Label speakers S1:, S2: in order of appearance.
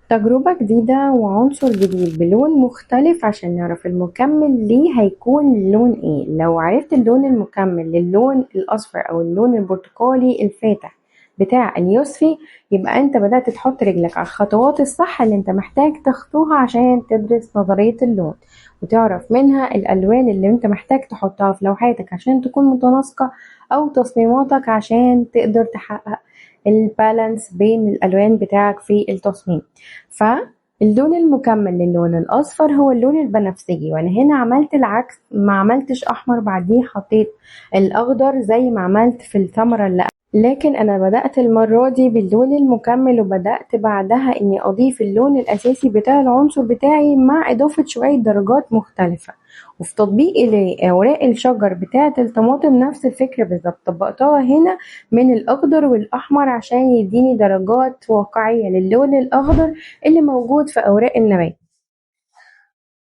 S1: تجربة جديدة وعنصر جديد بلون مختلف عشان نعرف المكمل ليه هيكون لون ايه. لو عرفت اللون المكمل للون الأصفر أو اللون البرتقالي الفاتح بتاع اليوسفي، يبقى انت بدأت تحط رجلك على الخطوات الصح اللي انت محتاج تخطوها عشان تدرس نظرية اللون، وتعرف منها الألوان اللي انت محتاج تحطها في لوحاتك عشان تكون متناسقة، أو تصميماتك عشان تقدر تحقق البالانس بين الألوان بتاعك في التصميم. فاللون المكمل للون الأصفر هو اللون البنفسجي، وأنا هنا عملت العكس، ما عملتش أحمر بعديه حطيت الأخضر زي ما عملت في الثمرة اللي، لكن أنا بدأت المرة دي باللون المكمل، وبدأت بعدها إني أضيف اللون الأساسي بتاع العنصر بتاعي مع إضافة شوية درجات مختلفة. وفي تطبيقي لأوراق الشجر بتاعة الطماطم نفس الفكرة بالظبط، طبقتها هنا من الأخضر والأحمر عشان يديني درجات واقعية للون الأخضر اللي موجود في أوراق النبات.